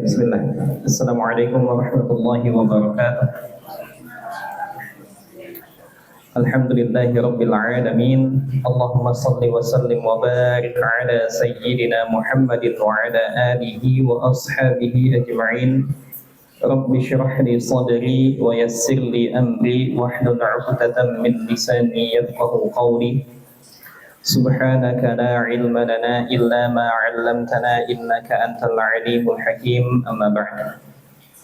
Bismillah. Assalamualaikum warahmatullahi wabarakatuh. Alhamdulillahi rabbil alamin. Allahumma salli wa sallim wa barik ala sayyidina Muhammadin wa ala alihi wa ashabihi ajma'in. Rabbi shrah li sadri wa yassir li amri wahlul 'uqdatam min lisani yafqahu qawli. Subhanaka la ilma lana illa ma 'allamtana innaka antal alimul hakim. Amma ba'd.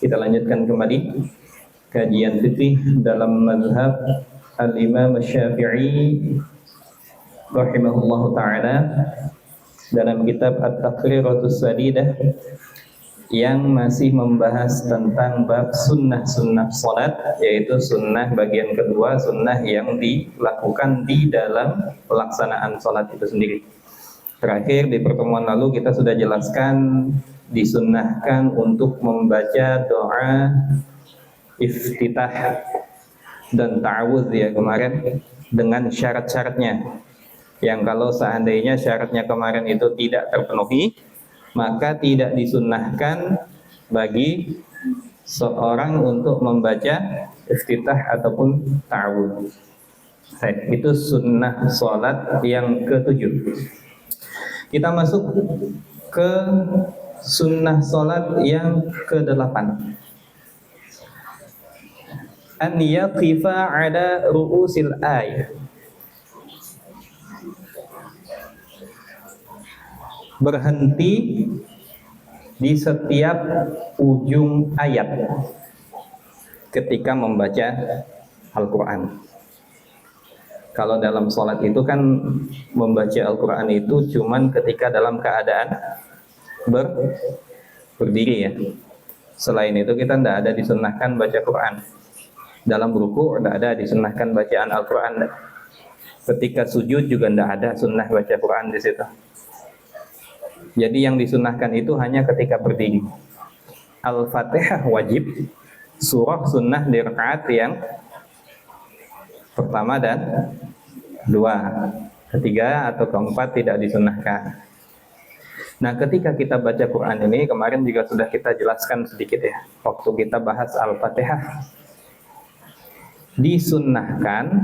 Kita lanjutkan kembali kajian fikih dalam mazhab Al-Imam Syafi'i rahimahullahu taala dalam kitab At-Taqriratus Sadidah yang masih membahas tentang bab sunnah-sunnah salat, yaitu sunnah bagian kedua, sunnah yang dilakukan di dalam pelaksanaan salat itu sendiri. Terakhir di pertemuan lalu kita sudah jelaskan disunnahkan untuk membaca doa iftitah dan ta'awudz ya kemarin dengan syarat-syaratnya, yang kalau seandainya syaratnya kemarin itu tidak terpenuhi maka tidak disunnahkan bagi seorang untuk membaca iftitah ataupun ta'awudz. Itu sunnah salat yang ke-7. Kita masuk ke sunnah salat yang ke-8. An yaqifa ala ru'usil ayat. Berhenti di setiap ujung ayat ketika membaca Al-Quran. Kalau dalam sholat itu kan membaca Al-Quran itu cuman ketika dalam keadaan berdiri ya. Selain itu kita tidak ada disunnahkan baca Quran. Dalam ruku tidak ada disunnahkan bacaan Al-Quran. Ketika sujud juga tidak ada sunnah baca Quran di situ. Jadi yang disunnahkan itu hanya ketika berdiri. Al-Fatihah wajib, surah sunnah di rakaat yang pertama dan dua. Ketiga atau keempat tidak disunnahkan. Nah, ketika kita baca Quran ini, kemarin juga sudah kita jelaskan sedikit ya, waktu kita bahas Al-Fatihah. Disunnahkan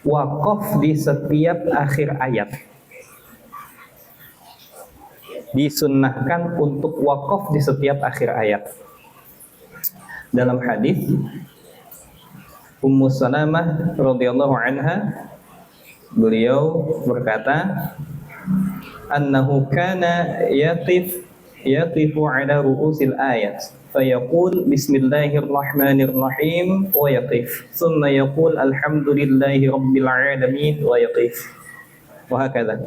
waqaf di setiap akhir ayat. Disunnahkan untuk wakaf di setiap akhir ayat. Dalam hadis Ummu Salamah radhiyallahu anha, beliau berkata, annahu kana yaqifu ala ru'usil ayat fayaqul bismillahirrahmanirrahim wa yaqif, thumma yaqul alhamdulillahi rabbil alamin wa yaqif, wa hakadha.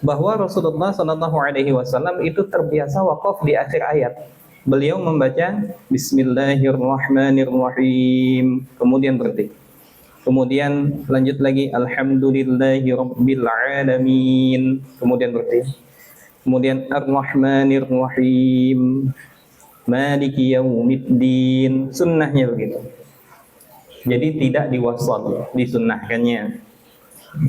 Bahwa Rasulullah SAW itu terbiasa wakaf di akhir ayat. Beliau membaca Bismillahirrahmanirrahim, kemudian berhenti. Kemudian lanjut lagi alhamdulillahi rabbil alamin. Kemudian berhenti. Kemudian ar-rahmanir rahim. Maliki yaumiddin. Sunnahnya begitu. Jadi tidak diwasal, disunnahkannya.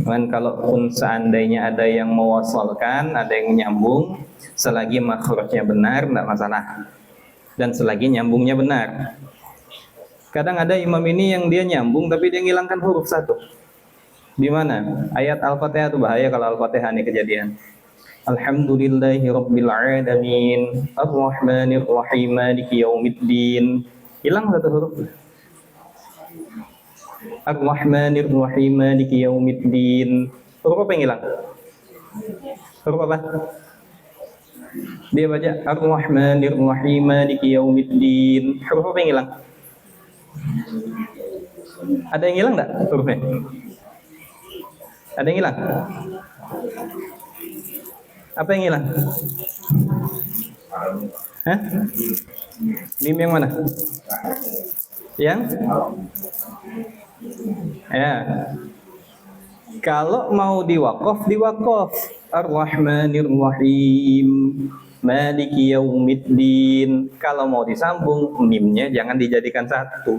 Dan kalaupun seandainya ada yang mewasalkan, ada yang nyambung, selagi makhrajnya benar, tidak masalah. Dan selagi nyambungnya benar. Kadang ada imam ini yang dia nyambung tapi dia ngilangkan huruf satu. Di mana? Ayat Al-Fatihah itu bahaya kalau Al-Fatihah ini kejadian. Alhamdulillahi rabbil alamin, ar-rahmanir rahim, maliki yaumiddin. Hilang satu huruf. Ar-rahmanir rahim, maliki yaumiddin. Huruf apa yang hilang? Huruf apa? Dia baca ar-rahmanir rahim, maliki yaumiddin. Huruf apa yang hilang? Ada yang hilang nggak hurufnya? Ada yang hilang? Apa yang hilang? Hah? Mim yang mana? Yang? Ya. Kalau mau diwakaf, diwakaf. Ar-Rahmanir Rahim, Maliki Yaumiddin. Kalau mau disambung, mimnya jangan dijadikan satu.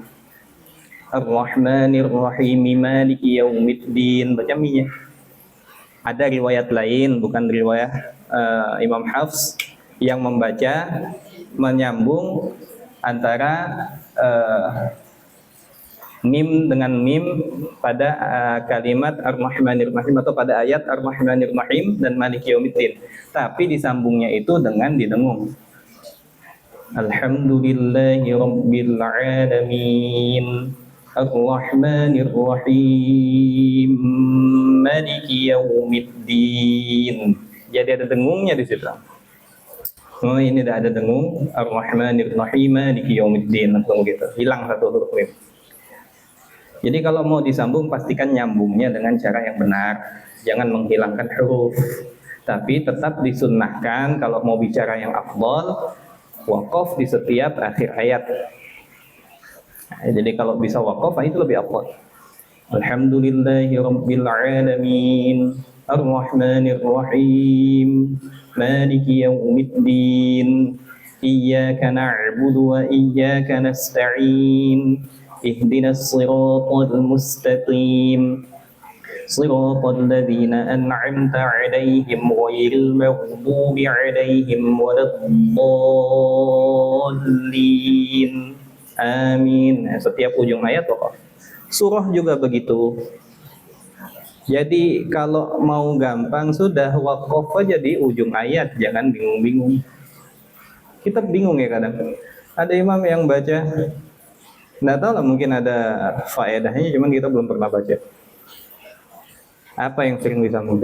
Ar-Rahmanir Rahim, Maliki Yaumiddin. Baca mimnya. Ada riwayat lain, bukan riwayat Imam Hafs, yang membaca menyambung antara mim dengan mim pada kalimat Ar-Rahmanir Rahim atau pada ayat Ar-Rahmanir Rahim dan Maliki Yaumiddin. Tapi disambungnya itu dengan didengung. Alhamdulillahi Rabbil Alamin, Ar-Rahmanir Rahim, Maliki Yaumiddin. Jadi ada dengungnya di situ. Oh, ini ada dengung Ar-Rahmanir Rahim, Maliki Yaumiddin, langsung gitu. Hilang satu huruf mim. Jadi kalau mau disambung pastikan nyambungnya dengan cara yang benar, jangan menghilangkan huruf. Tapi tetap disunnahkan kalau mau bicara yang afdal, waqaf di setiap akhir ayat. Nah, jadi kalau bisa waqaf itu lebih afdal. Alhamdulillahi rabbil alamin, ar-rahmanir rahim, maliki yaumiddin, iyyaka na'budu wa iyyaka nasta'in. Ihdinas siratal mustaqim, siratal ladzina an'amta 'alaihim ghairil maghdubi 'alaihim waladdallin. Amin. Setiap ujung ayat waqaf. Surah juga begitu. Jadi kalau mau gampang sudah waqaf aja di ujung ayat, jangan bingung-bingung. Kita bingung ya kadang. Ada imam yang baca, nggak tahu lah, mungkin ada faedahnya, cuman kita belum pernah baca. Apa yang sering disambung?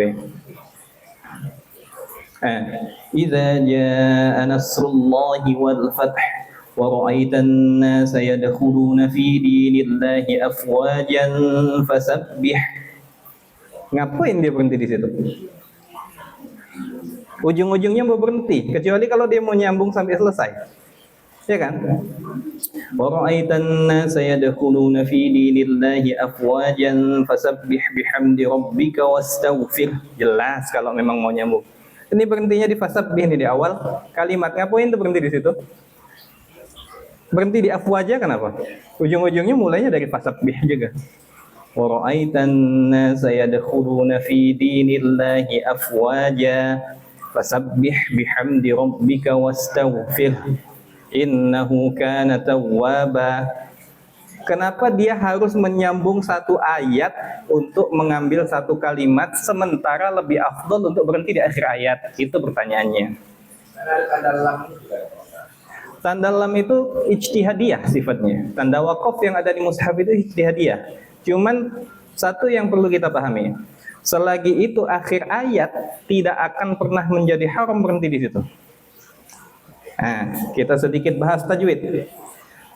Idza jaa nasrullahi wal fath wa ra'aitan nasa yadkhuluna fi dinillahi afwajan fasabbih. Ngapain dia berhenti di situ? Ujung-ujungnya mau berhenti, kecuali kalau dia mau nyambung sampai selesai. Ya kan? Wa ra'aitan nasa yadkhuluna fi dinillahi afwajan fasabbih bihamdi rabbika wastaghfir. Jelas kalau memang mau nyambung. Ini berhentinya di fasabbih nih di awal kalimat. Ngapain tuh berhenti di situ? Berhenti di afwaja kenapa? Ujung-ujungnya mulainya dari fasabbih juga. Wa ra'aitan nasa yadkhuluna fi dinillahi afwaja fasabbih bihamdi rabbika wastaghfir. Innahu kana tawwaba. Kenapa dia harus menyambung satu ayat untuk mengambil satu kalimat sementara lebih afdal untuk berhenti di akhir ayat? Itu pertanyaannya. Tanda lam itu ijtihadiyah sifatnya. Tanda waqaf yang ada di mushaf itu ijtihadiyah. Cuman satu yang perlu kita pahami, selagi itu akhir ayat tidak akan pernah menjadi haram berhenti di situ. Nah, kita sedikit bahas tajwid.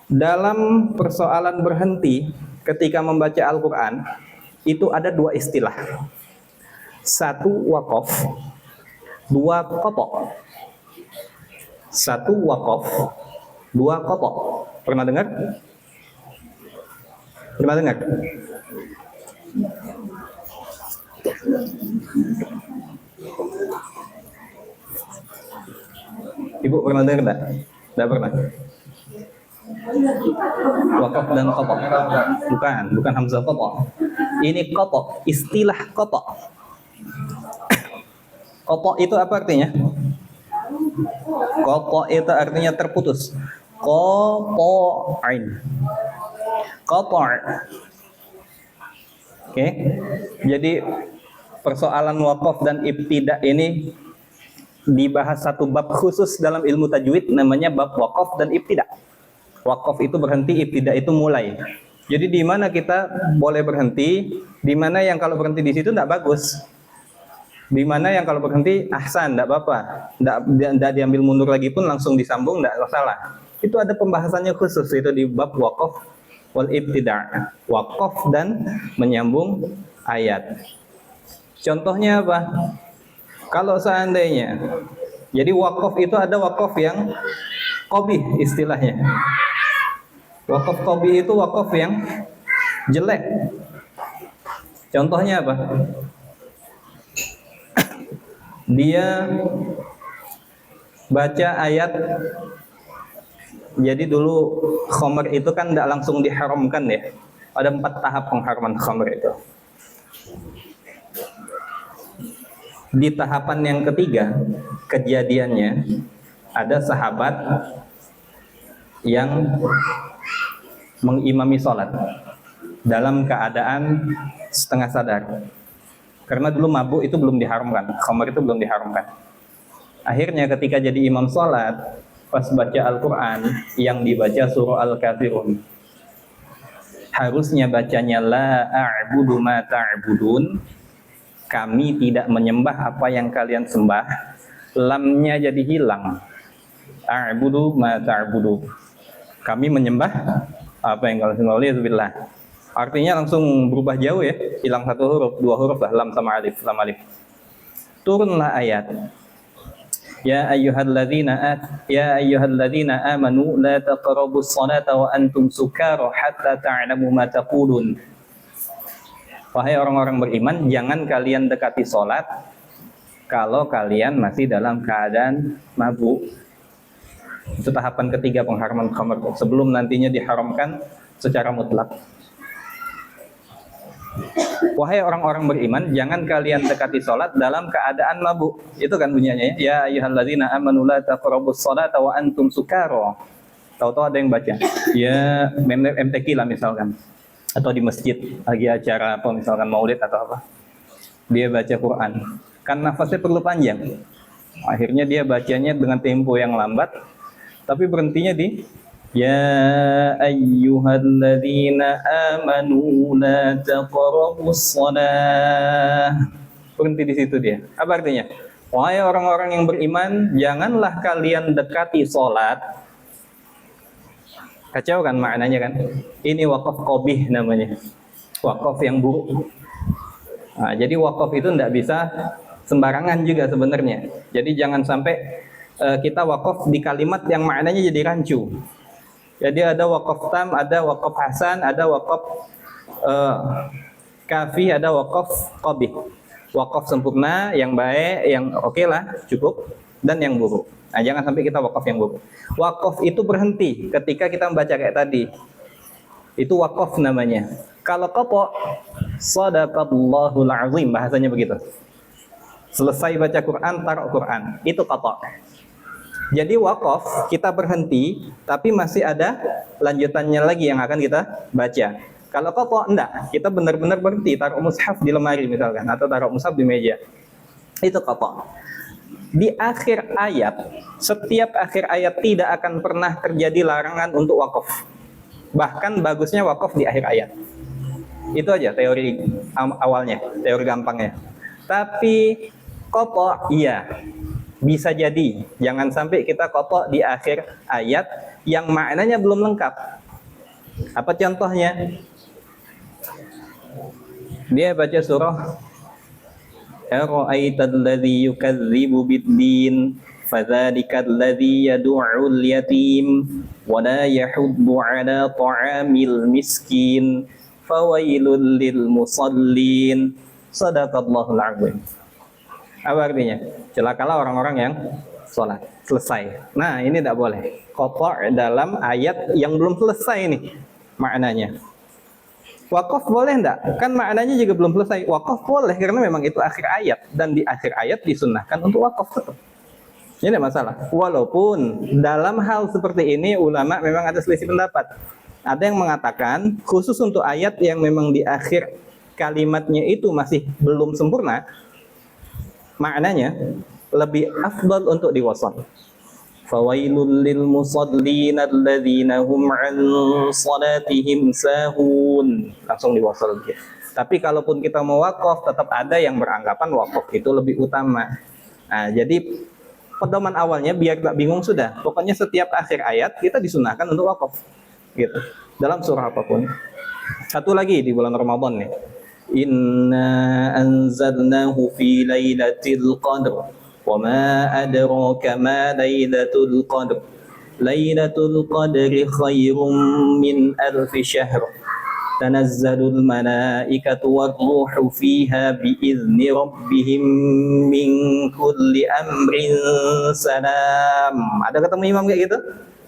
Dalam persoalan berhenti ketika membaca Al-Quran, itu ada dua istilah. Satu waqaf, dua qata. Satu waqaf, dua qata. Pernah dengar? Pernah dengar? Ibu pernah dengar enggak? Enggak pernah. Wakaf dan qata. Bukan hamzah qata. Ini qata, istilah qata. Qata itu apa artinya? Qata itu artinya terputus. Qata'in. Qata'. Oke. Jadi persoalan wakaf dan ibtida ini dibahas satu bab khusus dalam ilmu tajwid, namanya bab wakaf dan ibtida. Wakaf itu berhenti, ibtida itu mulai. Jadi di mana kita boleh berhenti, di mana yang kalau berhenti di situ tidak bagus, di mana yang kalau berhenti ahsan, tidak apa-apa, tidak diambil mundur lagi pun langsung disambung, tidak masalah. Itu ada pembahasannya khusus, itu di bab wakaf wal ibtida, wakaf dan menyambung ayat. Contohnya apa? Kalau seandainya, jadi wakaf itu ada wakaf yang qabih istilahnya. Wakaf qabih itu wakaf yang jelek. Contohnya apa? Dia baca ayat, jadi dulu khamr itu kan tidak langsung diharamkan ya. Ada 4 tahap pengharaman khamr itu. Di tahapan yang ketiga, kejadiannya ada sahabat yang mengimami sholat dalam keadaan setengah sadar. Karena dulu mabuk itu belum diharamkan, khamr itu belum diharamkan. Akhirnya ketika jadi imam sholat, pas baca Al-Quran, yang dibaca surah Al-Kafirun, harusnya bacanya la a'budu ma ta'budun, kami tidak menyembah apa yang kalian sembah. Lamnya jadi hilang. A'budu ma ta'budu, kami menyembah apa yang kalian sembah. Alhamdulillah. Artinya langsung berubah jauh ya, hilang 1 huruf, 2 huruf lah, lam sama alif, lam alif. Turunlah ayat. Ya ayyuhalladzina amanu la taqrabus salata wa antum sukara hatta ta'lamu ma taqulun. Wahai orang-orang beriman, jangan kalian dekati salat kalau kalian masih dalam keadaan mabuk. Itu tahapan ketiga pengharaman khamr, sebelum nantinya diharamkan secara mutlak. Wahai orang-orang beriman, jangan kalian dekati sholat dalam keadaan mabuk. Itu kan bunyinya ya. Ya ayyuhalladzina amanu la taqrabus sholata wa antum sukara. Tahu-tahu ada yang baca. Ya MTQ lah misalkan. Atau di masjid lagi acara apa misalkan maulid atau apa. Dia baca Quran. Kan nafasnya perlu panjang. Akhirnya dia bacanya dengan tempo yang lambat, tapi berhentinya di Ya ayyuhalladzina amanu la taqrabus shalah. Berhenti di situ dia. Apa artinya? Wahai orang-orang yang beriman, janganlah kalian dekati salat. Kacau kan maknanya kan? Ini wakaf qabih namanya. Wakaf yang buruk. Nah, jadi wakaf itu tidak bisa sembarangan juga sebenarnya. Jadi jangan sampai kita wakaf di kalimat yang maknanya jadi rancu. Jadi ada wakaf tam, ada wakaf hasan, ada wakaf kafi, ada wakaf qabih. Wakaf sempurna, yang baik, yang oke lah, cukup, dan yang buruk. Nah, jangan sampai kita wakaf yang buruk. Wakaf itu berhenti ketika kita membaca kayak tadi. Itu wakaf namanya. Kalau qata, shadaqallahul azim, bahasanya begitu. Selesai baca Quran, taruh Quran. Itu qata. Jadi wakaf kita berhenti, tapi masih ada lanjutannya lagi yang akan kita baca. Kalau qata enggak, kita benar-benar berhenti, taruh mushaf di lemari misalkan, atau taruh mushaf di meja. Itu qata. Di akhir ayat, setiap akhir ayat tidak akan pernah terjadi larangan untuk wakaf. Bahkan bagusnya wakaf di akhir ayat. Itu aja teori awalnya, teori gampangnya. Tapi qata iya. Bisa jadi, jangan sampai kita qata di akhir ayat yang maknanya belum lengkap. Apa contohnya? Dia baca surah Ara'aital ladzi yukadzibu bid-din fadzalika alladzi yad'ul yatim wa la yahuddu 'ala ta'amil miskin fawailul lil musallin. Shadaqallahul azim. Apa artinya? Celakalah orang-orang yang sholat. Selesai. Nah, ini tidak boleh. Qata' dalam ayat yang belum selesai nih maknanya. Wakaf boleh enggak? Kan maknanya juga belum selesai. Wakaf boleh karena memang itu akhir ayat, dan di akhir ayat disunnahkan untuk wakaf tetap. Ini tidak masalah. Walaupun dalam hal seperti ini ulama memang ada selisih pendapat. Ada yang mengatakan khusus untuk ayat yang memang di akhir kalimatnya itu masih belum sempurna, maknanya lebih afdal untuk diwasal. Fawailul lil musallin alladzina hum 'an salatihim sahun. Langsung diwasal dia. Tapi kalaupun kita mau wakaf, tetap ada yang beranggapan wakaf itu lebih utama. Nah, jadi pedoman awalnya biar tak bingung sudah. Pokoknya setiap akhir ayat kita disunahkan untuk wakaf. Gitu. Dalam surah apapun. Satu lagi di bulan Ramadan nih. Inna anzalnahu fi lailatul qadr. وَمَا أَدْرَاكَ مَا لَيْلَةُ الْقَدْرِ لَيْلَةُ الْقَدْرِ خَيْرٌ مِّنْ أَلْفِ شَهْرٍ تَنَزَّلُ الْمَلَائِكَةُ وَالرُّوحُ فِيهَا بِإِذْنِ رَبِّهِمْ مِنْ كُلِّ أَمْرٍ سَلَامٌ. Ada ketemu imam kayak gitu?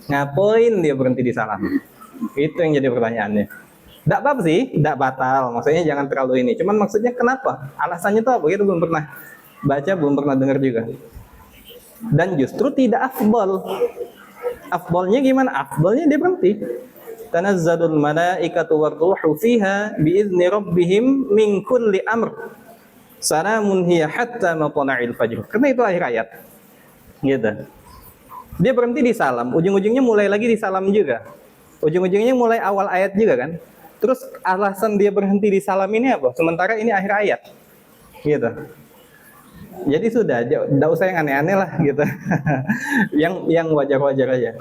Ngapain dia berhenti di salam? Itu yang jadi pertanyaannya. Tidak apa-apa sih, tidak batal. Maksudnya jangan terlalu ini. Cuman maksudnya kenapa? Alasannya itu apa? Kita belum pernah baca, belum pernah dengar juga. Dan justru tidak afdal. Afdalnya gimana? Afdalnya dia berhenti. Tanazzalul malaikatu warruhu fiha biizni rabbihim min kulli amr. Salamun hiya hatta matla'il fajr. Karena itu akhir ayat. Gitu. Dia berhenti di salam, ujung-ujungnya mulai lagi di salam juga. Ujung-ujungnya mulai awal ayat juga kan. Terus alasan dia berhenti di salam ini apa? Sementara ini akhir ayat. Gitu. Jadi sudah, tidak usah yang aneh-aneh lah gitu. yang wajar-wajar aja.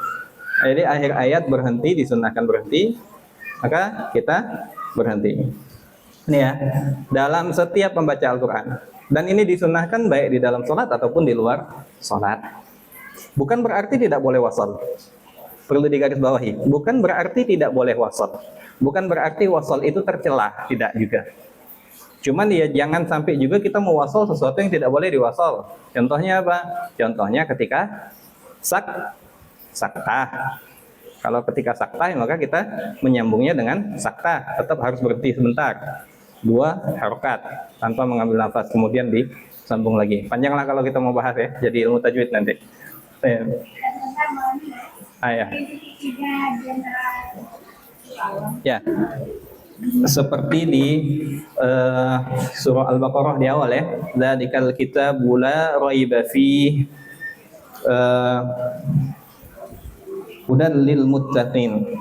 Jadi akhir ayat berhenti, disunahkan berhenti, maka kita berhenti. Ini ya, dalam setiap membaca Al-Quran. Dan ini disunahkan baik di dalam sholat ataupun di luar sholat. Bukan berarti tidak boleh wasal. Perlu digarisbawahi. Bukan berarti tidak boleh wasal. Bukan berarti wasal itu tercela, tidak juga. Cuman ya jangan sampai juga kita mewasal sesuatu yang tidak boleh diwasal. Contohnya apa? Contohnya ketika saktah. Kalau ketika saktah maka kita menyambungnya dengan saktah. Tetap harus berhenti sebentar. 2 harokat tanpa mengambil nafas. Kemudian disambung lagi. Panjanglah kalau kita mau bahas ya. Jadi ilmu tajwid nanti. Ya. Ya. Seperti di surah Al-Baqarah di awal ya, dzalikal kitabu la raiba fihi hudan lil muttaqin.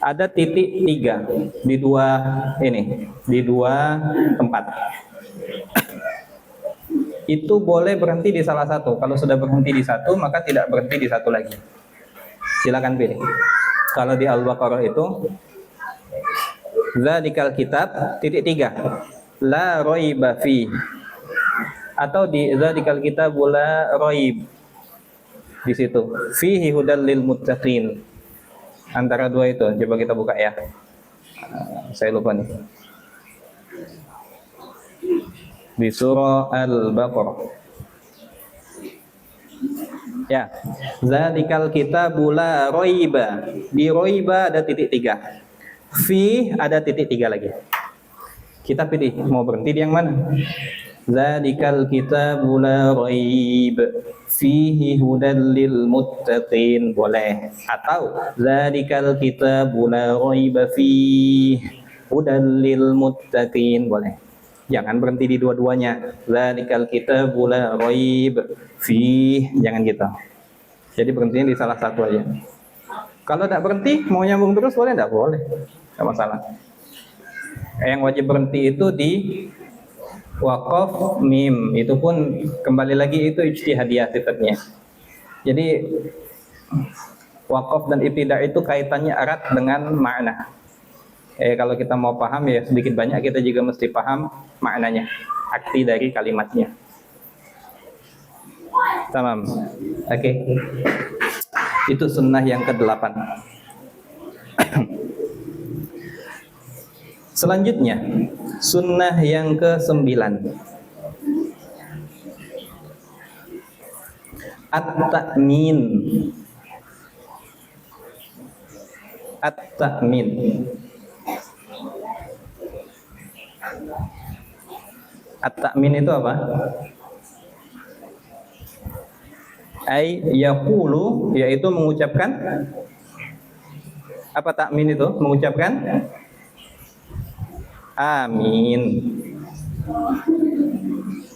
Ada titik 3 di dua tempat. Itu boleh berhenti di salah satu. Kalau sudah berhenti di satu, maka tidak berhenti di satu lagi. Silakan pilih. Kalau di Al-Baqarah itu dzalikal kitab titik 3 la raiba fi, atau di dzalikal kitab la raib di situ fihi hudal lil muttaqin. Antara dua itu coba kita buka ya. Saya lupa nih. Di surah Al-Baqarah. Ya, dzalikal kitabu la raiba. Di raiba ada titik 3. Fi ada titik 3 lagi. Kita pilih mau berhenti di yang mana. Dzalikal kitabu la raib fihi hudal lil muttaqin boleh, atau dzalikal kitabu la raiba fihi hudal lil muttaqin boleh. Jangan berhenti di dua-duanya. Dzalikal kitabu la raib fi, jangan gitu. Jadi berhentinya di salah satu aja. Kalau tidak berhenti, mau nyambung terus boleh? Tidak boleh, tidak masalah. Yang wajib berhenti itu di waqaf mim. Itu pun kembali lagi itu ijtihadiyah sifatnya. Jadi waqaf dan ibtidah itu kaitannya erat dengan makna. Kalau kita mau paham ya sedikit banyak kita juga mesti paham maknanya, arti dari kalimatnya. Tamam. Oke. Itu sunnah yang ke-8. Selanjutnya, sunnah yang ke-9. At-ta'min. At-ta'min. At-ta'min itu apa? Ay yaqulu, yaitu mengucapkan apa ta'min itu? Mengucapkan amin.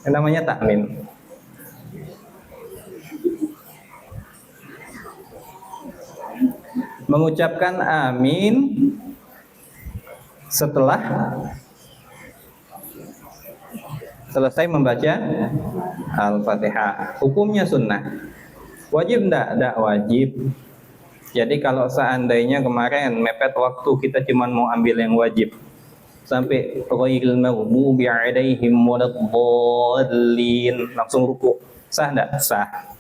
Yang namanya ta'min. Mengucapkan amin setelah selesai membaca Al-Fatihah. Hukumnya sunnah. Wajib enggak? Enggak wajib. Jadi kalau seandainya kemarin mepet waktu, kita cuma mau ambil yang wajib sampai ghairil maghdubi 'alaihim waladdallin, langsung ruku. Sah enggak? Sah.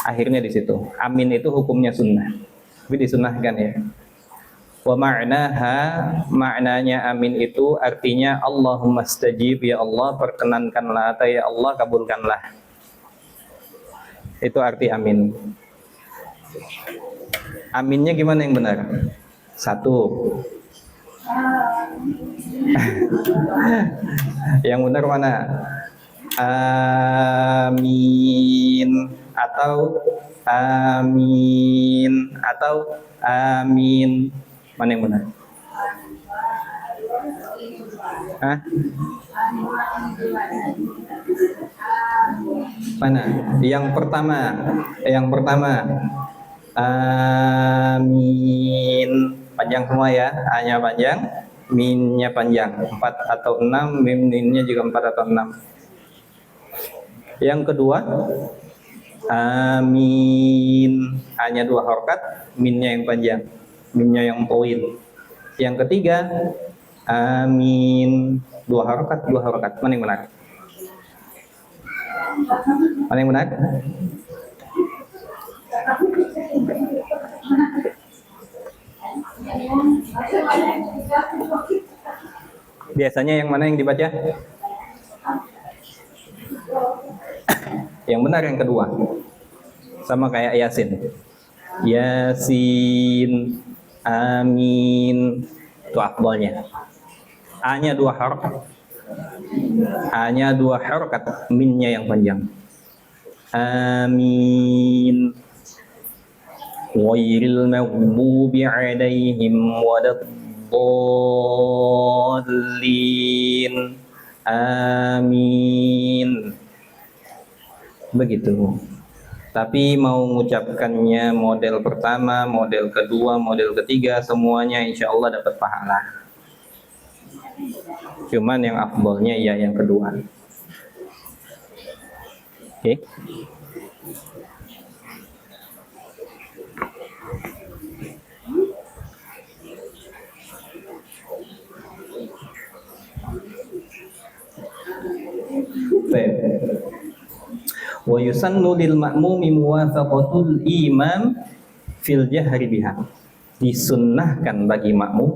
Akhirnya di situ. Amin itu hukumnya sunnah. Tapi disunnahkan ya. Wa ma'naha, maknanya amin itu artinya Allahumma stajib, ya Allah perkenankanlah, atau ya Allah kabulkanlah. Itu arti amin. Aminnya gimana yang benar? Satu. Yang benar mana? Amin atau amin atau amin. Mana yang benar? Hah? Mana? Yang pertama. Yang pertama. Amin. Panjang semua ya. A-nya panjang, min-nya panjang. 4 atau 6, mim-nya juga 4 atau 6. Yang kedua, amin. A-nya 2 harokat, min-nya yang panjang, mim-nya yang tawil. Yang ketiga, amin. 2 harokat, 2 harokat. Mana yang benar? Mana yang benar? Biasanya yang mana yang dibaca? Yang benar yang kedua. Sama kayak Yasin. Yasin, amin. Itu afdalnya. A-nya 2 harokat. A-nya 2 harokat, min-nya yang panjang. Amin. Ghairil maghdubi 'alaihim waladdallin. Amin. Begitu. Tapi mau mengucapkannya model pertama, model kedua, model ketiga, semuanya insya Allah dapat pahala. Cuman yang afdolnya ya yang kedua. Oke. Wa yusannu lil ma'mumi muwafaqatul imam fil jahri biha. Disunnahkan bagi makmum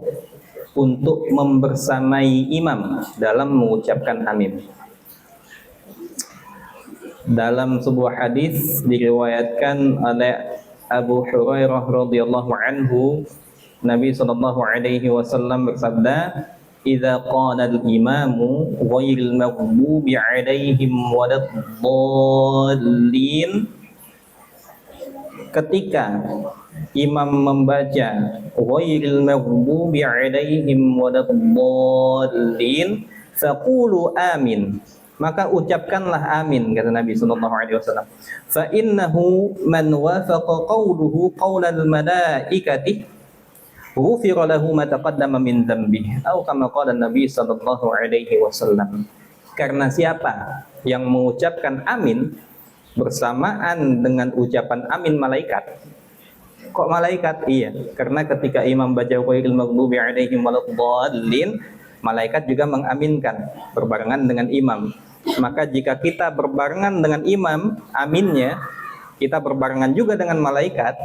untuk membersamai imam dalam mengucapkan amin. Dalam sebuah hadis diriwayatkan oleh Abu Hurairah radhiyallahu anhu, Nabi sallallahu alaihi wasallam bersabda, "Idza qala al-imamu ghairil maghdubi 'alaihim waladdallin." Ketika imam membaca ghairil maghdubi 'alaihim waladdallin, faqulu amin. Maka ucapkanlah amin, kata Nabi sallallahu alaihi wasallam. Fa innahu man wafaqa qawluhu qawlal malaikati ghufira lahu ma taqaddama min dhanbihi, atau kama qala Nabi sallallahu alaihi wasallam. Karena siapa yang mengucapkan amin bersamaan dengan ucapan amin malaikat. Kok malaikat? Iya, karena ketika imam baca ghairil maghdubi 'alaihim waladdallin, malaikat juga mengaminkan berbarengan dengan imam. Maka jika kita berbarengan dengan imam aminnya, kita berbarengan juga dengan malaikat,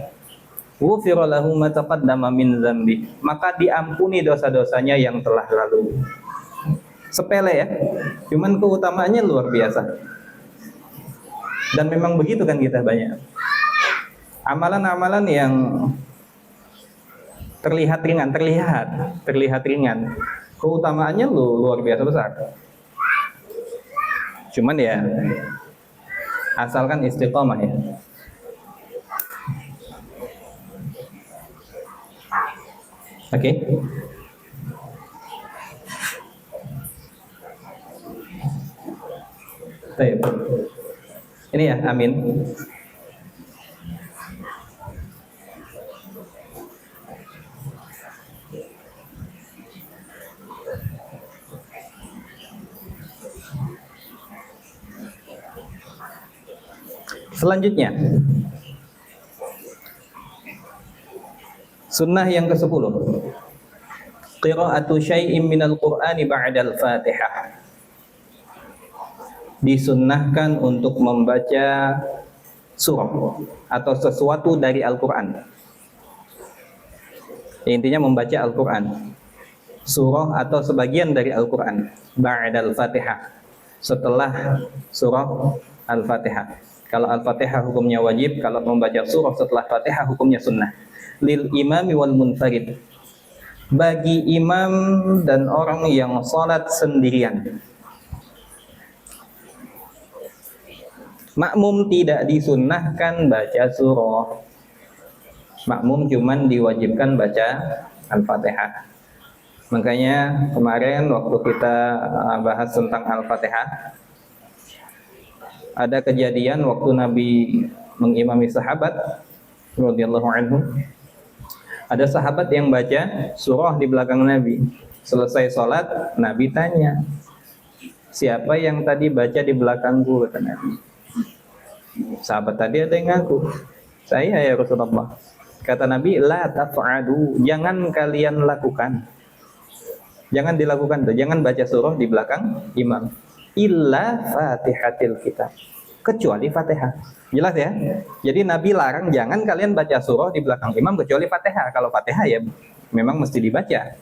ghufira lahu ma taqaddama min dzambi, maka diampuni dosa-dosanya yang telah lalu. Sepele ya, cuman keutamaannya luar biasa. Dan memang begitu kan kita banyak amalan-amalan yang terlihat ringan, keutamaannya luar biasa besar. Cuman ya asalkan istiqomah ya. Oke. Baik. Ini ya, amin. Selanjutnya, sunnah yang ke-10, qira'atu syai'in minal Qur'ani ba'dal Fatihah. Disunnahkan untuk membaca surah atau sesuatu dari Al-Quran. Intinya membaca Al-Quran, surah atau sebagian dari Al-Quran ba'dal Fatihah, setelah surah Al-Fatihah. Kalau Al-Fatihah hukumnya wajib, kalau membaca surah setelah Fatihah hukumnya sunnah. Lil imami wal munfarid, bagi imam dan orang yang salat sendirian. Makmum tidak disunnahkan baca surah. Makmum cuman diwajibkan baca Al-Fatihah. Makanya kemarin waktu kita bahas tentang Al-Fatihah, ada kejadian waktu Nabi mengimami sahabat radhiyallahu anhu. Ada sahabat yang baca surah di belakang Nabi. Selesai sholat, Nabi tanya, siapa yang tadi baca di belakangku? Kata Nabi. Sahabat tadi ada yang ngaku, saya ya Rasulullah. Kata Nabi, la taf'adu, jangan kalian lakukan. Jangan dilakukan tuh, jangan baca surah di belakang imam. Illa Fatihatil Kitab, kecuali Fatihah. Jelas ya? Jadi Nabi larang jangan kalian baca surah di belakang imam kecuali Fatihah. Kalau Fatihah ya memang mesti dibaca.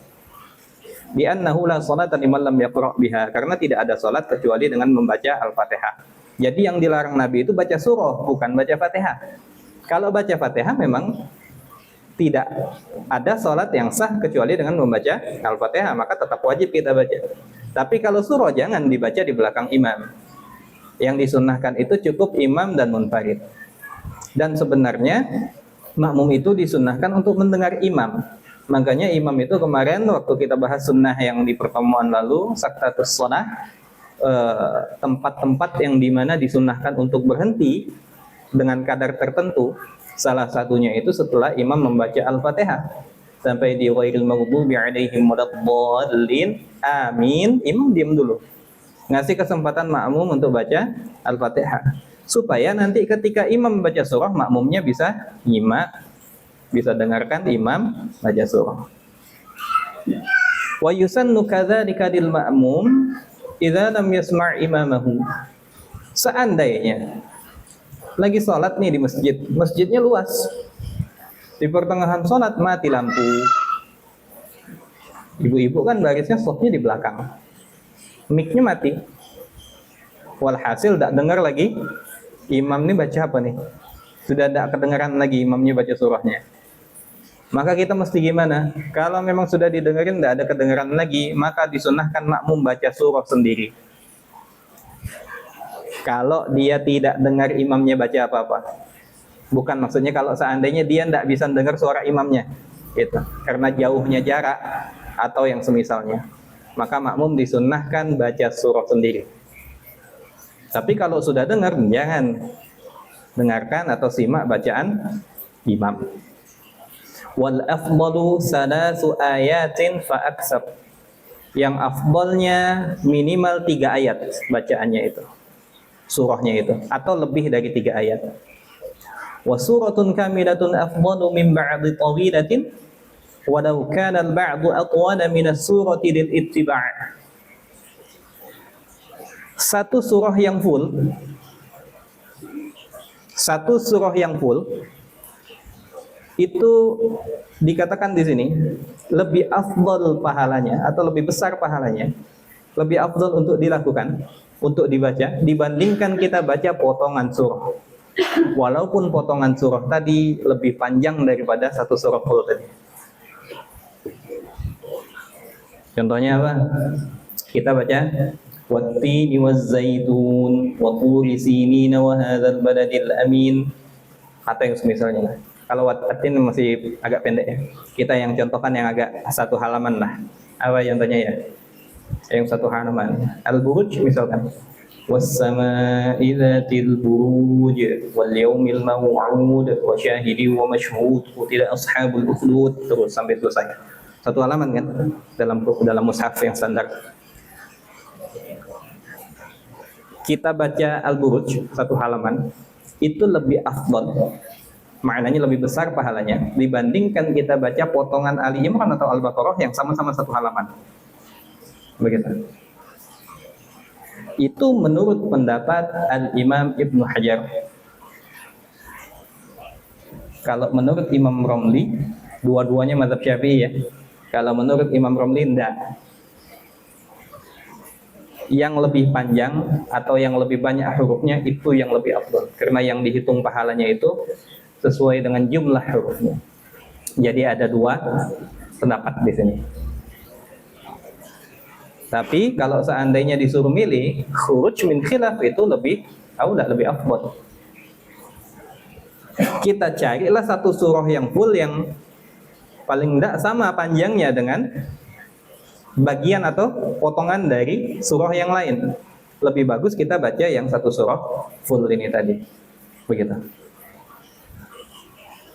Bi annahu la sholata liman lam yaqra' biha, karena tidak ada salat kecuali dengan membaca Al-Fatihah. Jadi yang dilarang Nabi itu baca surah, bukan baca Fatihah. Kalau baca Fatihah memang tidak ada salat yang sah kecuali dengan membaca Al-Fatihah, maka tetap wajib kita baca. Tapi kalau surah jangan dibaca di belakang imam. Yang disunnahkan itu cukup imam dan munfarid. Dan sebenarnya makmum itu disunnahkan untuk mendengar imam. Makanya imam itu kemarin waktu kita bahas sunnah yang di pertemuan lalu, saktatus shalah, tempat-tempat yang dimana disunnahkan untuk berhenti dengan kadar tertentu. Salah satunya itu setelah imam membaca Al-Fatihah sampai di ghairil maghdubi 'alaihim waladdallin, amin, imam diam dulu, ngasih kesempatan makmum untuk baca Al-Fatihah supaya nanti ketika imam baca surah makmumnya bisa nyimak, bisa dengarkan imam baca surah. Wa yusannu kadzalika lil ma'mum idza lam yasma' imamahu. Seandainya lagi sholat nih di masjid, masjidnya luas, di pertengahan sholat mati lampu, ibu-ibu kan barisnya softnya di belakang, mic-nya mati, walhasil tidak dengar lagi imam nih baca apa nih, sudah tidak kedengaran lagi imamnya baca surahnya. Maka kita mesti gimana? Kalau memang sudah didengarin tidak ada kedengaran lagi, maka disunnahkan makmum baca surah sendiri. Kalau dia tidak dengar imamnya baca apa-apa, bukan maksudnya kalau seandainya dia tidak bisa dengar suara imamnya, gitu, karena jauhnya jarak atau yang semisalnya, maka makmum disunnahkan baca surah sendiri. Tapi kalau sudah dengar, jangan dengarkan atau simak bacaan imam. Wal afdalu salasu ayatin fa aksar. Yang afdalnya minimal 3 ayat bacaannya itu, surahnya itu, atau lebih dari 3 ayat. Wa suratun kamilatun afdalu min ba'di tawilatin walau kana al-ba'du atwala min as-surati lil ittiba'. Satu surah yang full Satu surah yang full itu dikatakan di sini lebih afdal pahalanya atau lebih besar pahalanya, lebih afdal untuk dilakukan, untuk dibaca dibandingkan kita baca potongan surah. Walaupun potongan surah tadi lebih panjang daripada satu surah full tadi. Contohnya apa? Kita baca wattini wazzaitun wa turi sinina wa hadzal baladil amin. Atau yang semisalnya. Kalau watin masih agak pendek ya. Kita yang contohkan yang agak satu halaman lah. Apa contohnya ya? Yang satu halaman. Al-Buruj misalkan. Was-sama'i dzatil buruj wal yaumil maw'ud wa syahidin wa mashhud qutila ashabul ukhdud, terus sampai selesai. Satu halaman kan dalam mushaf yang standar. Kita baca Al-Buruj satu halaman itu lebih afdal, maknanya lebih besar pahalanya dibandingkan kita baca potongan Ali Imran atau Al-Baqarah yang sama-sama satu halaman. Begitu. Itu menurut pendapat Al-Imam Ibnu Hajar. Kalau menurut Imam Romli, dua-duanya mazhab Syafi'i ya. Kalau menurut Imam Romli enggak. Yang lebih panjang atau yang lebih banyak hurufnya itu yang lebih afdal, karena yang dihitung pahalanya itu sesuai dengan jumlah hurufnya. Jadi ada dua pendapat di sini. Tapi kalau seandainya disuruh milih, khuruj min khilaf itu lebih afdal. Kita carilah satu surah yang full yang paling tidak sama panjangnya dengan bagian atau potongan dari surah yang lain. Lebih bagus kita baca yang satu surah full ini tadi. Begitu.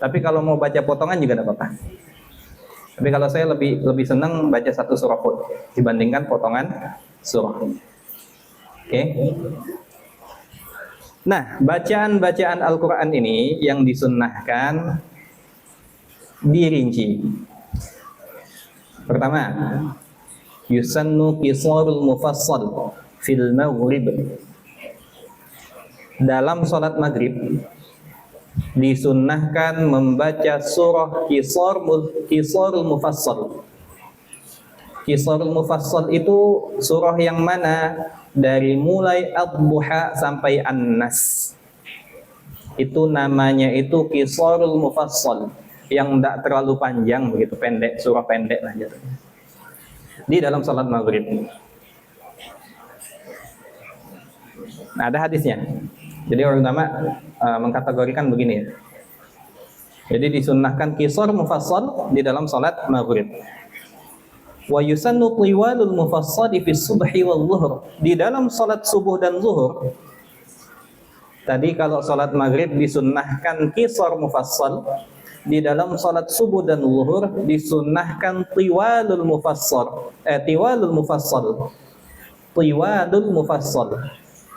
Tapi kalau mau baca potongan juga tidak apa-apa. Tapi kalau saya lebih senang baca satu surah full dibandingkan potongan surah. Oke. Nah, bacaan-bacaan Al-Quran ini yang disunnahkan dirinci. Pertama, yusannu qisarul mufassal fil maghrib. Dalam salat maghrib disunnahkan membaca surah qisarul mufassal. Qisarul mufassal itu surah yang mana? Dari mulai Ad-Duha sampai An-Nas. Itu namanya itu qisarul mufassal, yang tidak terlalu panjang, begitu pendek, surah pendek lah jatuhnya. Di dalam salat maghrib. Nah, ada hadisnya. Jadi orang ulama mengkategorikan begini ya. Jadi disunnahkan qisar mufassal di dalam salat maghrib. Wa yusannu tiwalul mufassal fi subhi wal zuhur. Di dalam salat subuh dan zuhur. Tadi kalau salat maghrib disunnahkan qisar mufassal, di dalam salat subuh dan zuhur disunnahkan tiwalul mufassal. Tiwalul mufassal. Tiwalul mufassal.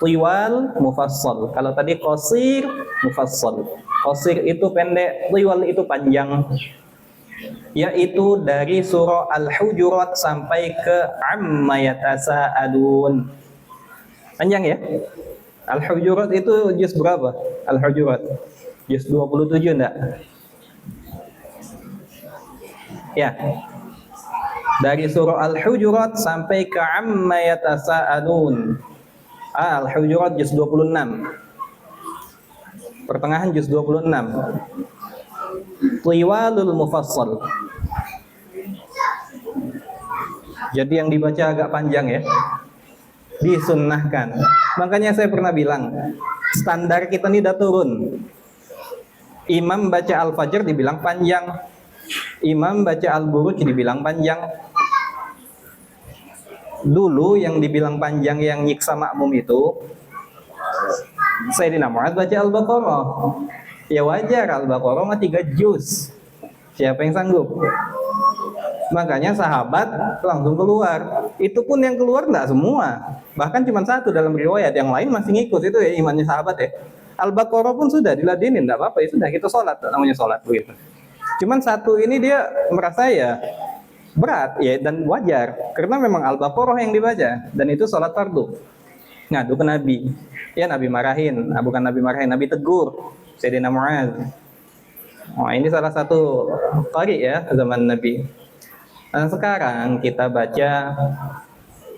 Tiwal mufassal. Kalau tadi qasir mufassal. Qasir itu pendek, tiwal itu panjang. Yaitu dari surah Al-Hujurat sampai ke Amma Yatasa'alun. Panjang ya? Al-Hujurat itu juz berapa? Al-Hujurat juz 27 enggak? Ya. Dari surah Al-Hujurat sampai ke Amma Yatasa'alun. Al-Hujurat juz 26. Pertengahan juz 26. Tiwalul mufassal. Jadi yang dibaca agak panjang ya. Disunnahkan. Makanya saya pernah bilang, standar kita ini udah turun. Imam baca Al-Fajr dibilang panjang. Imam baca Al-Buruj dibilang panjang. Dulu yang dibilang panjang yang nyiksa makmum itu Sayyidina Mu'adz baca Al-Baqarah. Ya wajar, Al-Baqarah mah 3 juz. Siapa yang sanggup? Makanya sahabat langsung keluar. Itu pun yang keluar enggak semua. Bahkan cuma satu dalam riwayat, yang lain masih ngikut. Itu ya imannya sahabat ya. Al-Baqarah pun sudah diladenin, enggak apa-apa, ya sudah kita sholat, namanya sholat begitu. Cuman satu ini dia merasa ya berat ya, dan wajar karena memang Al-Baqarah yang dibaca dan itu sholat fardu. ngadu ke Nabi. Ya Nabi marahin, bukan Nabi marahin, Nabi tegur Sayyidina Mu'adz. Oh, ini salah satu qari ya zaman Nabi. Nah, sekarang kita baca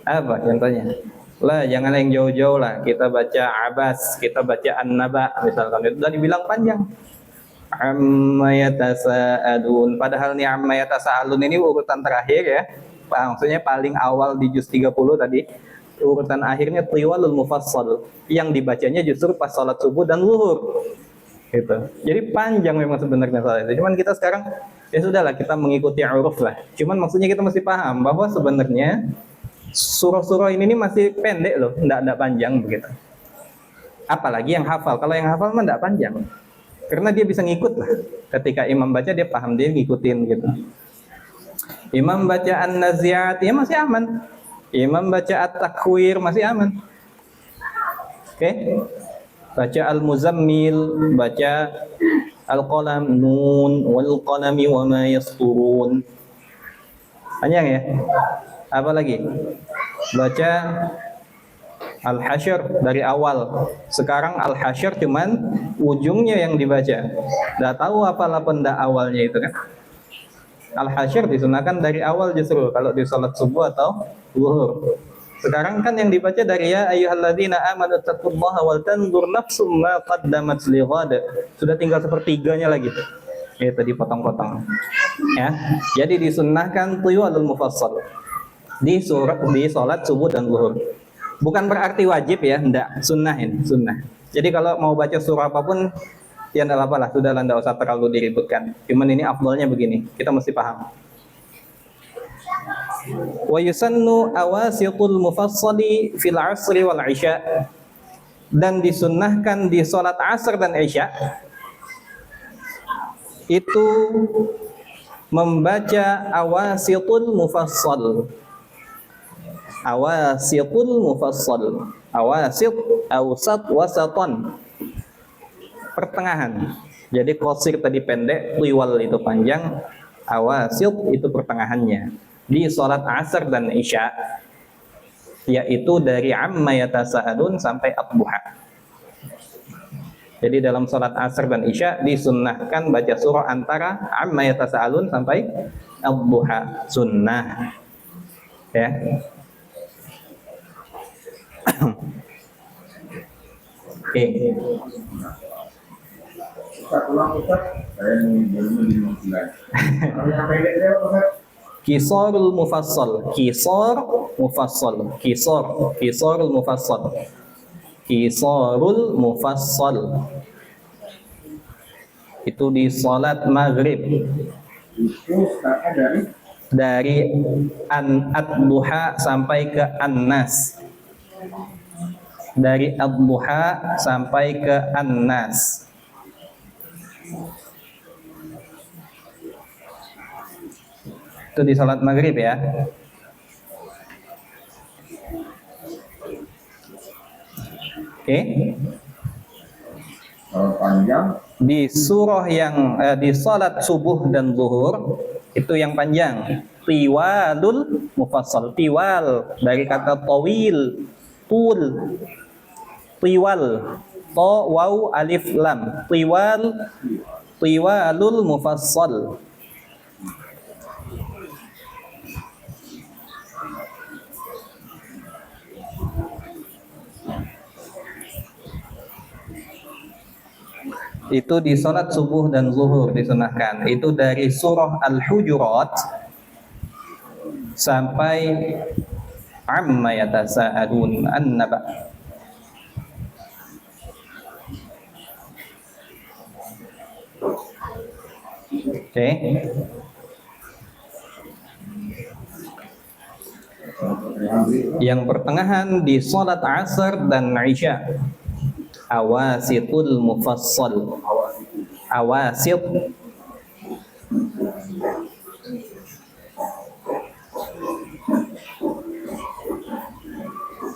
apa contohnya? Lah jangan yang jauh-jauh lah, kita baca Abas, kita baca An-Naba misalkan, itu udah dibilang panjang. Amma yatasa'alun, padahal nih amma yatasa'alun ini urutan terakhir ya. Maksudnya paling awal di juz 30 tadi. Urutan akhirnya tiwalul mufassal, yang dibacanya justru pas salat subuh dan zuhur. Gitu. Jadi panjang memang sebenarnya salat itu. Cuman kita sekarang ya sudahlah, kita mengikuti uruf lah. Cuman maksudnya kita mesti paham bahwa sebenarnya surah-surah ini masih pendek loh, enggak panjang begitu. Apalagi yang hafal. Kalau yang hafal mah enggak panjang. Karena dia bisa ngikut lah. Ketika imam baca dia paham, dia ngikutin gitu. Imam baca An-Nazi'at ya masih aman. Imam baca At-Takwir masih aman. Oke. Baca Al-Muzammil, baca Al-Qalam, Nun wal qalami wa ma yasturun. Panjang ya. Apa lagi? Baca Al-Hasyr dari awal. Sekarang Al-Hasyr cuman ujungnya yang dibaca. Nggak tahu apalah pendak awalnya itu kan. Al-Hasyr disunahkan dari awal justru kalau di salat subuh atau zuhur. Sekarang kan yang dibaca dari ya ayyuhalladzina amanu taqullaha wal tanzur nafsum ma qaddamat lighad. Sudah tinggal sepertiganya lagi. Itu dipotong-potong. Ya. Jadi disunahkan tiwalul mufassal. Di salat subuh dan zuhur. Bukan berarti wajib ya, enggak, sunnahin, sunnah. Jadi kalau mau baca surah apapun ya enggak apa-apa lah, sudah enggak usah terlalu diributkan. Cuman ini afdalnya begini, kita mesti paham. Wa yusannu awasitul mufassali fil asri wal isya, dan disunnahkan di salat asar dan isya itu membaca awasitul mufassal. Awasitul mufassal. Awasit, awsat, wasatan. Pertengahan. Jadi qasir tadi pendek, tiwal itu panjang, awasit itu pertengahannya. Di salat asar dan isya, yaitu dari amma yatasa'alun sampai ad-duha. Jadi dalam salat asar dan isya disunnahkan baca surah antara amma yatasa'alun sampai ad-duha, sunnah. Ya. Oke. Qisarul mufassal, qisar mufassal, qisarul mufassal, qisarul mufassal. Itu di salat maghrib. Dari ad-duha sampai ke an-nas. Dari ad-duha sampai ke an-nas. Itu di salat maghrib ya. Oke. Panjang. Di surah yang di salat subuh dan zuhur itu yang panjang. Tiwalul mufassal. Tiwal dari kata tawil, tul. Tiwal, to waw alif lam. Tiwal, tiwalul mufassal. Itu di salat subuh dan zuhur disunahkan. Itu dari surah Al-Hujurat sampai amma yatasa'alun an-naba. Oke. Yang pertengahan di salat asar dan isya. Awasitul mufassal. Awasit.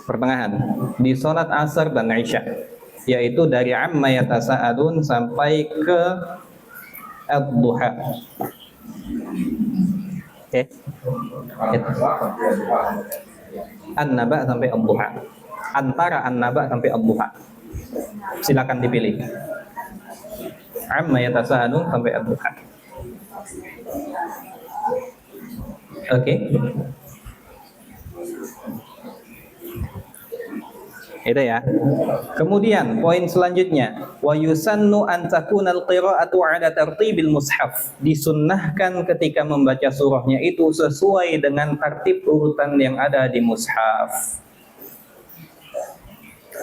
Pertengahan di salat asar dan isya, yaitu dari amma yatasa'alun sampai ke ad-duha. Oke. An-naba sampai ad-duha. antara An-Naba sampai Ad-Duha. Silakan dipilih. Amma yatasaalun sampai Ad-Duha. Oke. Itu ya. Kemudian poin selanjutnya, wa yusannu an takuna al-qira'atu 'ala tartibil mushaf. Disunnahkan ketika membaca surahnya itu sesuai dengan tertib urutan yang ada di mushaf.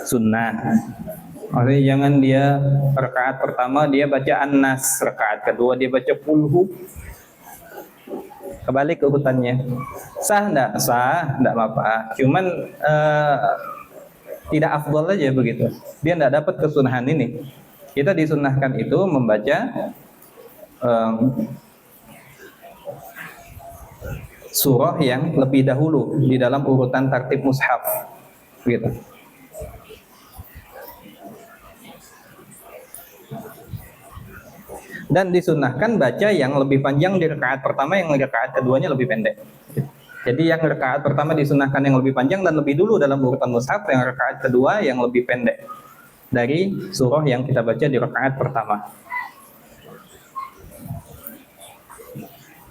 Sunnah. Artinya jangan dia rakaat pertama dia baca An-Nas, rakaat kedua dia baca Qulhu. Kebalik urutannya. Sah enggak? Sah, enggak apa-apa. Cuman tidak afdal aja begitu. Dia tidak dapat kesunahan ini. Kita disunahkan itu membaca surah yang lebih dahulu di dalam urutan tertib mushaf, gitu. Dan disunahkan baca yang lebih panjang di rakaat pertama, yang rakaat keduanya lebih pendek. Jadi yang rakaat pertama disunahkan yang lebih panjang dan lebih dulu dalam urutan mushaf, yang rakaat kedua yang lebih pendek dari surah yang kita baca di rakaat pertama.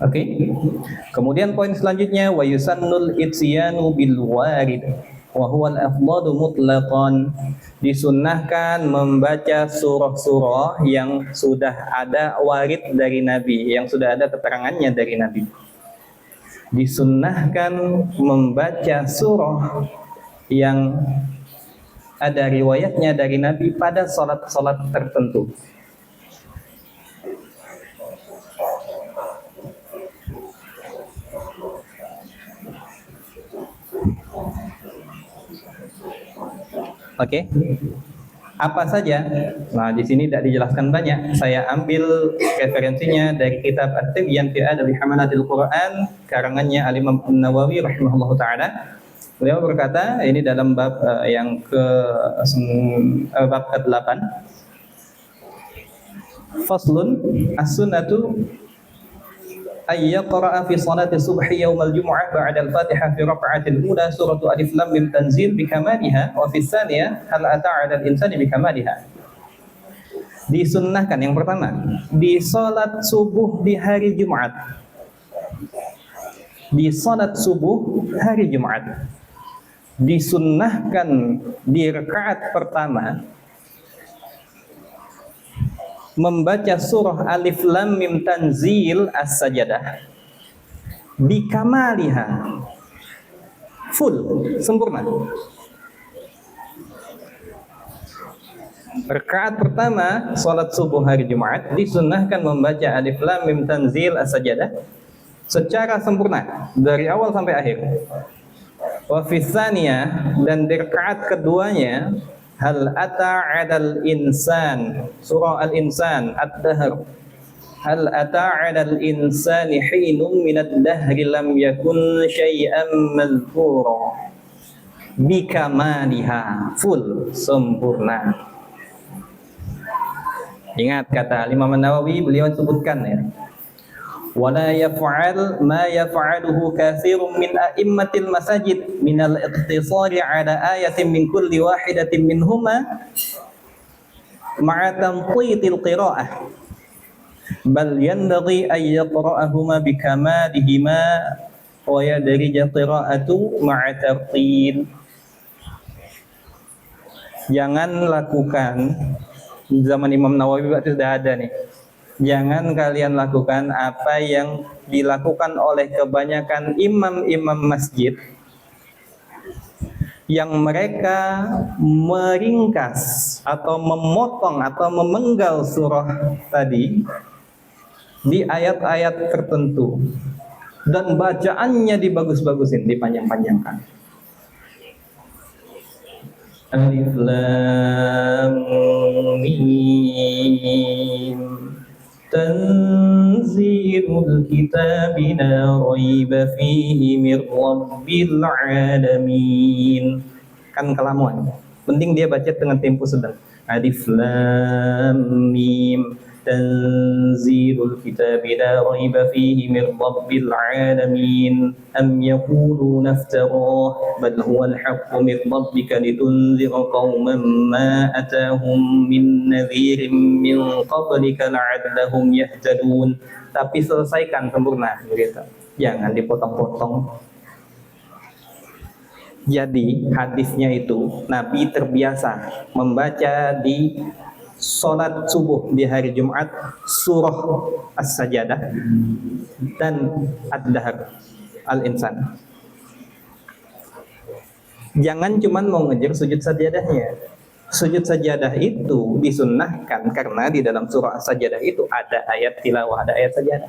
Oke. Kemudian poin selanjutnya, wa yusannul ityanu bil warid wa huwa al-afdhalu mutlaqan. Disunnahkan membaca surah-surah yang sudah ada warid dari Nabi, yang sudah ada keterangannya dari Nabi. Disunnahkan membaca surah yang ada riwayatnya dari Nabi pada salat-salat tertentu. Oke. Apa saja? Nah, di sini tidak dijelaskan banyak. Saya ambil referensinya dari kitab At-Tibyan fi Adabi Hamalatil Quran karangannya Al-Imam An-Nawawi rahimahullahu taala. Beliau berkata, ini dalam bab yang bab ke-8. Faslun as-sunnatu ay yaqra'a fi salati subhi yaumal jumu'ah ba'da al-Fatihah fi raka'atil ula suratu Alif Lam Mim Tanzil bi kamaliha wa fi tsaniyah hal ata'a 'alal insani bi kamaliha. Disunnahkan yang pertama di salat subuh di hari Jumat. Di salat subuh hari Jumat disunnahkan di rakaat pertama membaca surah Alif Lam Mim Tanzil As-Sajdah bikamaliha, full, sempurna. Rakaat pertama salat subuh hari Jumat disunnahkan membaca Alif Lam Mim Tanzil As-Sajdah secara sempurna dari awal sampai akhir. Wa fi tsaniyah, dan di rakaat keduanya hal ata 'alal insan, surah Al-Insan, Ad-Dahr. Hal ata 'alal insani hinun minad dahri lam yakun syai'an madhkura bikamaliha, full, sempurna. Ingat kata Imam An-Nawawi, beliau sebutkan ya, wala yaf'al ma yaf'aluhu katsirun min a'immatil masajid min al-iqtisari 'ala ayatin min kulli wahidatin minhuma ma'a tanqitil qira'ah, bal yanbaghi an yaqra'ahuma bikamalihima wa yadrija qira'atu ma'a tartil. Jangan lakukan, zaman Imam Nawawi berarti sudah ada nih. Jangan kalian lakukan apa yang dilakukan oleh kebanyakan imam-imam masjid yang mereka meringkas atau memotong atau memenggal surah tadi di ayat-ayat tertentu dan bacaannya dibagus-bagusin, dipanjang-panjangkan. Alif Lam Mim Tanzilul kitabi la raiba fihi mir rabbil alamin. Kan kelamuan. Penting dia baca dengan tempo sedang. Alif Lam Mim. tanzilul kitabi la raiba fihi min rabbil alamin am yaquluna iftarah bal huwal haqqu min rabbika litunzira qauman ma atahum min nadhirin min qablika la'allahum yahtadun. Tapi selesaikan sempurna begitu. Jangan dipotong-potong. Jadi hadisnya itu Nabi terbiasa membaca di sholat subuh di hari Jumat surah As-Sajadah dan Ad-Dahr Al-Insan. Jangan cuman mau ngejar sujud sajadahnya. Sujud sajadah itu disunnahkan karena di dalam surah As-Sajadah itu ada ayat tilawah, ada ayat sajadah.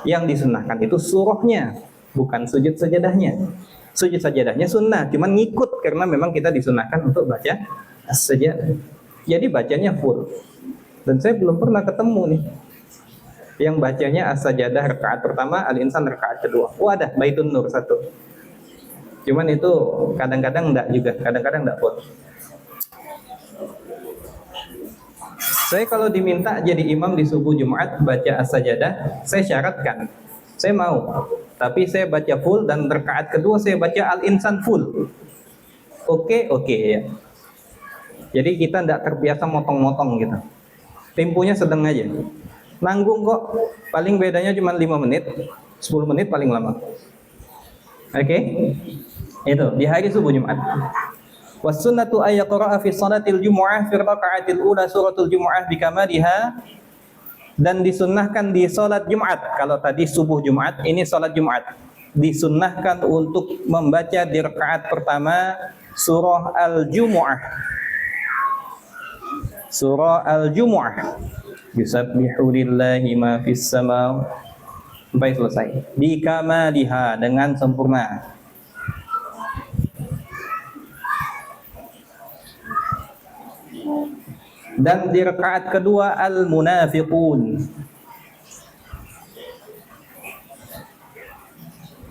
Yang disunnahkan itu surahnya, bukan sujud sajadahnya. Sujud sajadahnya sunnah, cuman ngikut karena memang kita disunnahkan untuk baca As-Sajadah. Jadi bacanya full. Dan saya belum pernah ketemu nih yang bacanya As-Sajadah rakaat pertama, Al-Insan rakaat kedua. Oh ada Baitun Nur satu. Cuman itu kadang-kadang enggak juga, kadang-kadang enggak full. Saya kalau diminta jadi imam di subuh Jumat baca As-Sajadah, saya syaratkan, saya mau. Tapi saya baca full dan rakaat kedua saya baca Al-Insan full. Oke ya. Jadi kita tidak terbiasa motong-motong gitu. Temponya sedang aja. Nanggung kok. Paling bedanya cuma 5 menit, 10 menit paling lama. Oke? Itu di hari subuh Jumat. Was sunnatu ay yaqra'a fi salatil jumu'ah fi raka'atil ula suratul jumu'ah bikamaliha. Dan disunnahkan di salat Jumat. Kalau tadi subuh Jumat, ini salat Jumat. Disunnahkan untuk membaca di rakaat pertama surah Al-Jumu'ah. Surah Al-Jumu'ah. Yusabbihu lillahi ma fis sama. Sampai selesai. Bikamaliha, dengan sempurna. Dan di rakaat kedua Al-Munafiqun.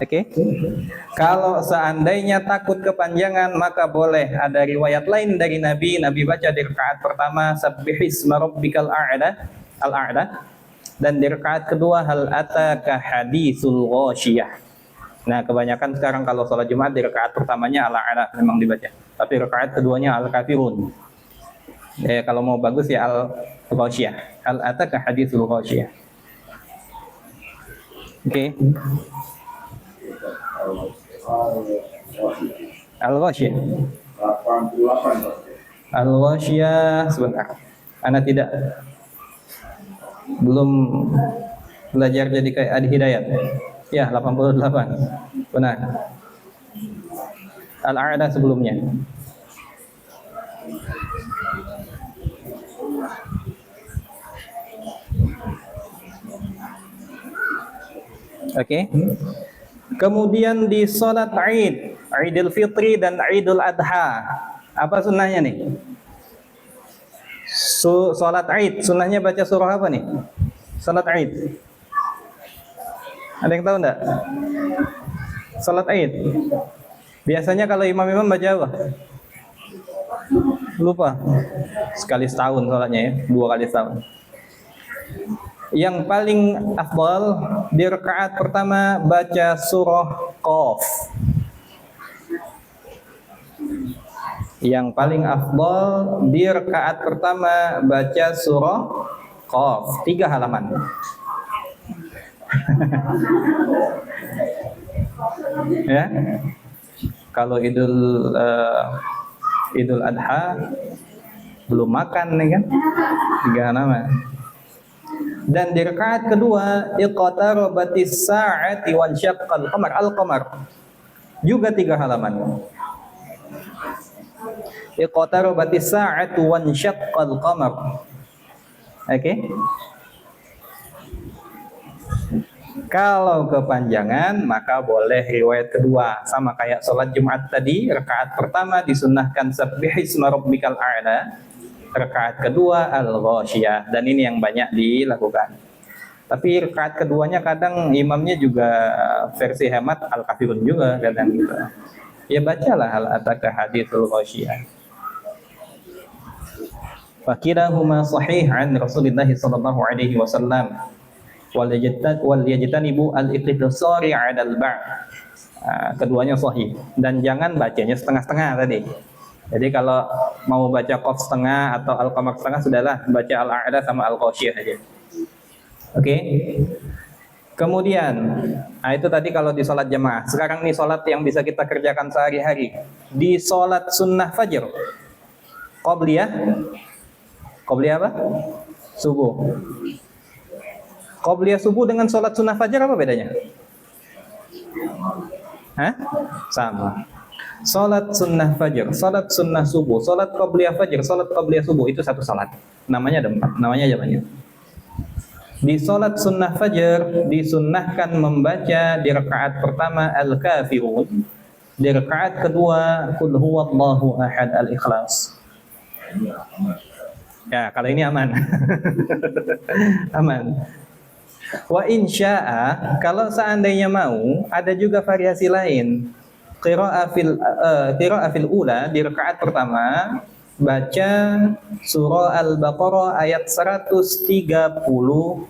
Oke. Kalau seandainya takut kepanjangan maka boleh ada riwayat lain dari Nabi baca di rakaat pertama Sabbihisma rabbikal a'la, al-a'la, dan di rakaat kedua hal ataka haditsul ghasyiyah. Nah, kebanyakan sekarang kalau sholat Jumat di rakaat pertamanya al-a'la memang dibaca. Tapi rakaat keduanya al-kafirun. Kalau mau bagus ya al-ghasyiyah. Hal ataka haditsul ghasyiyah. Oke. Al-ghasyiyah. 88. Al-ghasyiyah sebentar. Ana belum belajar jadi kayak Adi Hidayat. Ya, 88. Benar. Al-a'la sebelumnya. Oke. Kemudian di salat Id, Idul Fitri dan Idul Adha, apa sunnahnya nih? Salat Id, sunnahnya baca surah apa nih? Salat Id. Ada yang tahu enggak? Salat Id. Biasanya kalau imam-imam baca apa? Lupa. Sekali setahun salatnya ya, 2 kali setahun. Yang paling afdal di rakaat pertama baca surah Qaf. Yang paling afdal di rakaat pertama baca surah Qaf, 3 halaman. Ya. Kalau Idul Adha belum makan nih kan, 3 halaman. Dan di rakaat kedua iqtarabatis sa'ati wan syaqqal qamar, al-qamar, juga 3 halaman. Iqtarabatis sa'atu wan syaqqal qamar. Oke. Kalau kepanjangan maka boleh riwayat kedua, sama kayak sholat Jumat tadi. Rakaat pertama disunnahkan Sabbihisma rabbikal a'la, rakaat kedua al-ghasyiyah, dan ini yang banyak dilakukan. Tapi rakaat keduanya kadang imamnya juga versi hemat al-kafirun juga kadang gitu. Ya bacalah hal ataka haditsul ghasyiyah. fakirahuma sahih an Rasulullah sallallahu alaihi wasallam wal yajtanibu al-iqtisari 'ala al-ba'. Keduanya sahih dan jangan bacanya setengah-setengah tadi. Jadi kalau mau baca qaf setengah atau al-qamar setengah, sudahlah baca al-a'la sama al-ghasyiyah aja. Oke. Kemudian, itu tadi kalau di sholat jamaah. Sekarang nih sholat yang bisa kita kerjakan sehari-hari. Di sholat sunnah fajr, qobliyah apa? Subuh. Qobliyah subuh dengan sholat sunnah fajar apa bedanya? Hah? Sama. Sholat sunnah fajar, sholat sunnah subuh, sholat qobliyah fajar, sholat qobliyah subuh itu satu sholat. Namanya ada 4, namanya zamannya. Di sholat sunnah fajar disunnahkan membaca di rakaat pertama al-kafirun, di rakaat kedua qul huwallahu ahad al-ikhlas. Ya, kalau ini aman. Aman. Wa insya'a, kalau seandainya mau, ada juga variasi lain. Qira'ah fil ula, di rakaat pertama baca surah Al-Baqarah ayat 136.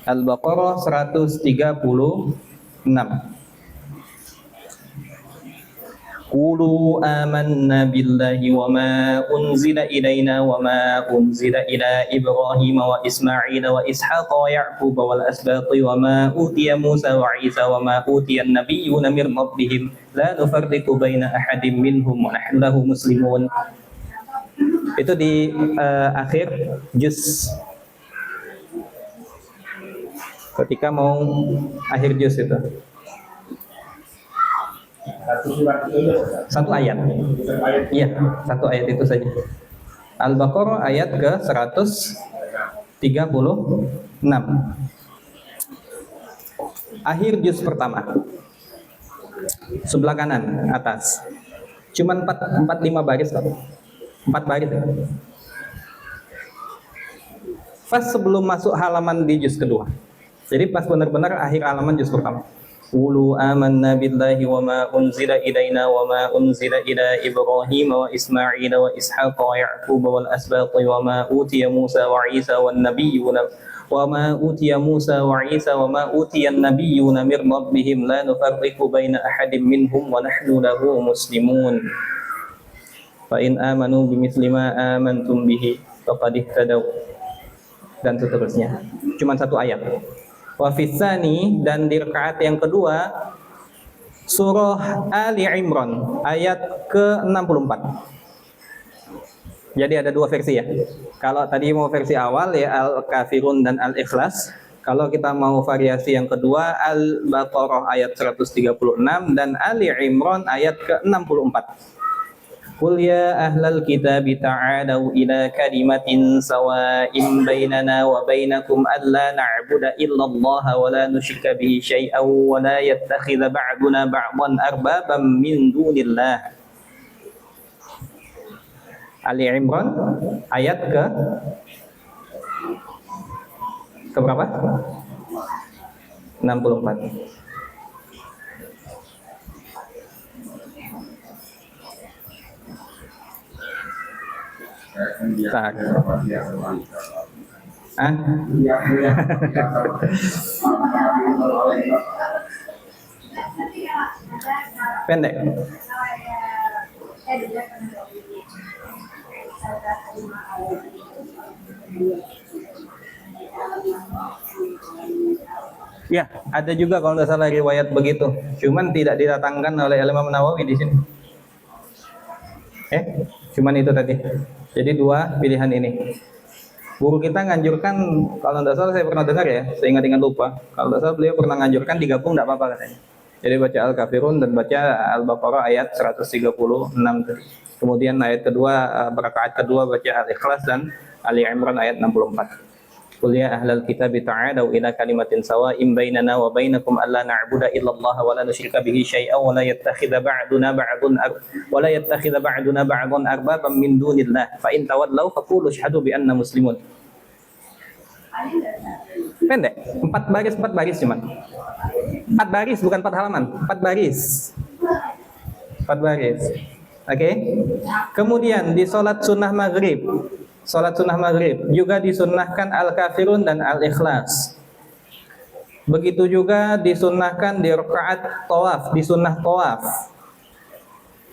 Al-Baqarah 136. Qulu amanna billahi wa ma unzila ilaina wa ma unzila ila Ibrahim wa Ismail wa Ishaq wa Ya'qub wal asbati wa ma utiya Musa wa Isa wa ma utiya an-nabiyyuna min rabbihim la nufarriqu baina ahadin minhum wa nahnu lahu muslimun. Itu di akhir juz. Ketika mau akhir juz itu. Satu ayat. Iya, satu ayat itu saja. Al-Baqarah ayat ke 136. Akhir juz pertama. Sebelah kanan atas. Cuman 4-5 baris kok. 4 baris. Pas sebelum masuk halaman di juz kedua. Jadi pas benar-benar akhir halaman juz pertama. Qulu amanna billahi wa ma unzila ilaina wa ma unzila ila Ibrahim wa Ismail wa Ishaq wa Ya'qub wal asbati wa ma utiya Musa wa Isa wan nabiyyuna wa ma utiya Musa wa Isa wa ma utiya an-nabiyyuna min rabbihim la nufarriqu baina ahadin minhum wa nahnu lahu muslimun. Fa in amanu bimithli ma amantum bihi faqad ihtadaw. Dan seterusnya. Cuma satu ayat. Wa fitsani, dan di rakaat yang kedua surah Ali Imran ayat ke-64. Jadi ada 2 versi ya. Kalau tadi mau versi awal ya Al-Kafirun dan Al-Ikhlas. Kalau kita mau variasi yang kedua Al-Baqarah ayat 136 dan Ali Imran ayat ke-64. Qul ya ahlal kitabi ta'alau ila kalimatin sawa'in bainana wa bainakum alla na'budu illallaha wa la nusyrika bihi syai'an wa la yattakhidha ba'duna ba'dan arbaban min dunillah. Ali Imran ayat ke berapa? 64. Tak. Pendek. Ya, ada juga kalau tidak salah riwayat begitu. Cuman tidak didatangkan oleh Imam Nawawi di sini. Cuman itu tadi. Jadi 2 pilihan ini. Guru kita nganjurkan, kalau tidak salah saya pernah dengar ya, saya ingat-ingat lupa. Kalau tidak salah beliau pernah nganjurkan digabung, tidak apa-apa katanya. Jadi baca Al-Kafirun dan baca Al-Baqarah ayat 136 tadi. Kemudian ayat kedua, rakaat kedua baca Al-Ikhlas dan Ali Imran ayat 64. Qul ya ahlal kitabi ta'alau ila kalimatin sawa'in bainana wa bainakum alla na'budu illallaha wa la nusyrika bihi syai'an wa la yattakhidha ba'duna ba'dan arbaban min dunillah fa in tawallaw faqulu asyhadu bi anna muslimun. Pendek, 4 baris cuman. 4 baris bukan 4 halaman, 4 baris. 4 baris. Oke. Kemudian di sholat sunnah maghrib, juga disunnahkan al-kafirun dan al-ikhlas. Begitu juga disunnahkan di rakaat tawaf, di sunnah tawaf,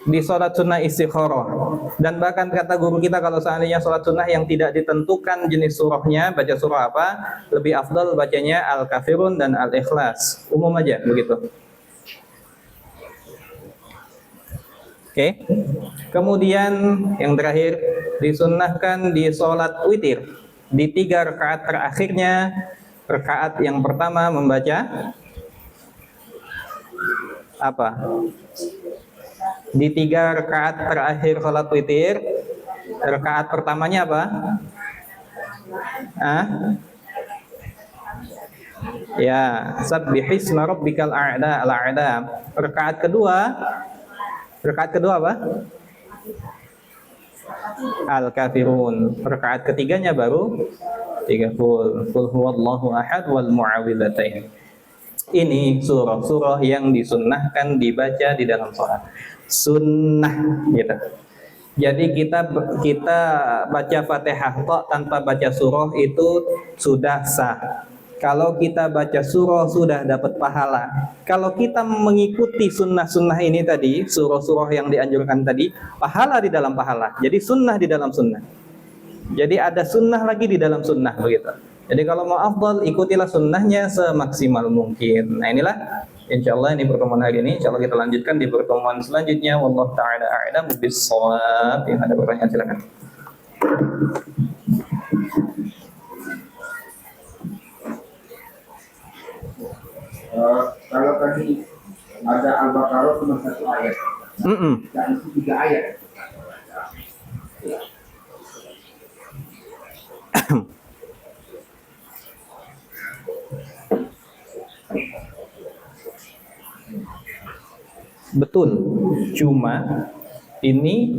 di sholat sunnah istikharah. Dan bahkan kata guru kita, kalau seandainya sholat sunnah yang tidak ditentukan jenis surahnya, baca surah apa, lebih afdal bacanya al-kafirun dan al-ikhlas. Umum aja begitu. Oke. Kemudian yang terakhir, disunnahkan di sholat witir, di 3 rakaat terakhirnya. Rakaat yang pertama membaca apa? Di 3 rakaat terakhir sholat witir, rakaat pertamanya apa? Ya, sabbihisma rabbikal a'la al-a'la. Rakaat kedua apa? Al-kafirun. Rakaat ketiganya baru 3 qul huwallahu ahad wal mu'awwidzatain. Ini surah-surah yang disunnahkan dibaca di dalam sholat. Sunnah gitu. Jadi kita baca Fatihah tanpa baca surah itu sudah sah. Kalau kita baca surah sudah dapat pahala. Kalau kita mengikuti sunnah-sunnah ini tadi, surah-surah yang dianjurkan tadi, pahala di dalam pahala. Jadi sunnah di dalam sunnah. Jadi ada sunnah lagi di dalam sunnah begitu. Jadi kalau mau afdal, ikutilah sunnahnya semaksimal mungkin. Nah inilah, insyaallah ini pertemuan hari ini. Insyaallah kita lanjutkan di pertemuan selanjutnya. Wallahu ta'ala a'lam bis-shawab. Yang ada pertanyaan silakan. Kalau tadi ada Al-Baqarah cuma 1 ayat, dan 3 ayat. Betul, cuma ini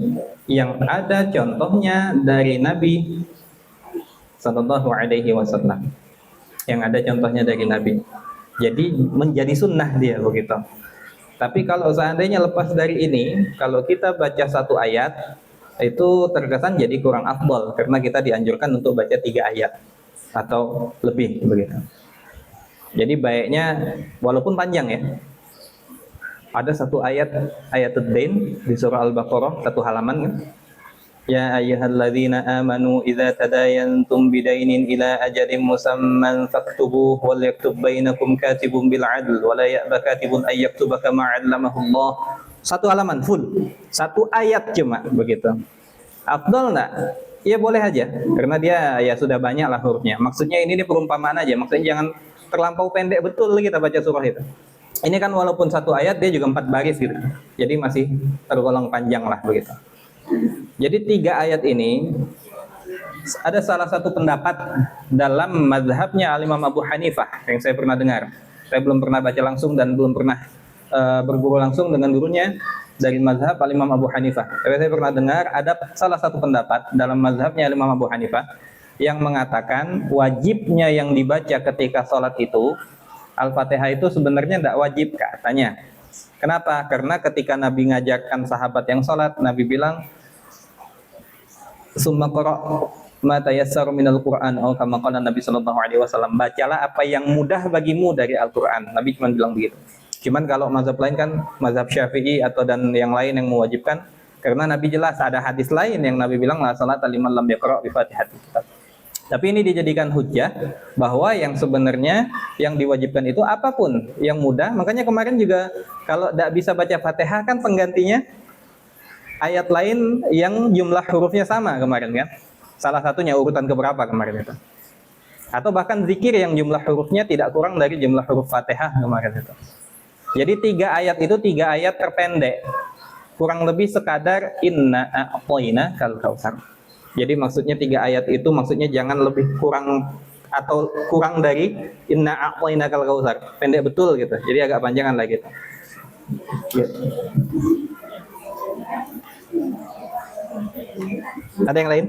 yang ada contohnya dari Nabi Sallallahu Alaihi Wasallam. Yang ada contohnya dari Nabi. Jadi menjadi sunnah dia begitu. Tapi kalau seandainya lepas dari ini, kalau kita baca 1 ayat, itu terkesan jadi kurang afdal karena kita dianjurkan untuk baca 3 ayat atau lebih begitu. Jadi baiknya walaupun panjang ya. Ada 1 ayat ad-dain di surah Al-Baqarah, 1 halaman kan? Ya ayyuhalladzina amanu idza tadayantum bidainin ila ajalin musamman faktubuhu wal yaktub bainakum katibun bil 'adl wa la ya'ba katibun ay yaktuba kama 'allamahu Allah. 1 halaman full. 1 ayat cuma begitu. Afdal enggak? Ya boleh aja karena dia ya sudah banyak lah hurufnya. Maksudnya ini perumpamaan aja. Maksudnya jangan terlampau pendek betul kita baca surah itu. Ini kan walaupun 1 ayat dia juga 4 baris gitu. Jadi masih tergolong panjang lah begitu. Jadi 3 ayat ini ada salah satu pendapat dalam mazhabnya Al-Imam Abu Hanifah yang saya pernah dengar. Saya belum pernah baca langsung dan belum pernah berguru langsung dengan gurunya dari mazhab Al-Imam Abu Hanifah. Tapi saya pernah dengar ada salah satu pendapat dalam mazhabnya Al-Imam Abu Hanifah yang mengatakan wajibnya yang dibaca ketika sholat itu Al-Fatihah itu sebenarnya tidak wajib katanya. Kenapa? Karena ketika Nabi ngajarkan sahabat yang sholat, Nabi bilang summa qara' ma tayassara minal Qur'an atau kama qala Nabi sallallahu alaihi wasallam, bacalah apa yang mudah bagimu dari Al-Qur'an. Nabi cuma bilang begitu. Cuman kalau mazhab lain kan mazhab Syafi'i atau dan yang lain yang mewajibkan, karena Nabi jelas ada hadis lain yang Nabi bilang la salata liman lam yaqra' bi Fatihatil Kitab. Tapi ini dijadikan hujjah bahwa yang sebenarnya yang diwajibkan itu apapun yang mudah. Makanya kemarin juga kalau tidak bisa baca Fatihah kan penggantinya ayat lain yang jumlah hurufnya sama kemarin kan. Salah satunya urutan keberapa kemarin itu. Atau bahkan zikir yang jumlah hurufnya tidak kurang dari jumlah huruf Fatihah kemarin itu. Jadi 3 ayat itu 3 ayat terpendek. Kurang lebih sekadar inna a'tayna kal kautsar. Jadi maksudnya 3 ayat itu maksudnya jangan lebih kurang atau kurang dari inna a'tayna kal kautsar. Pendek betul gitu. Jadi agak panjangan lah gitu. Ada yang lain?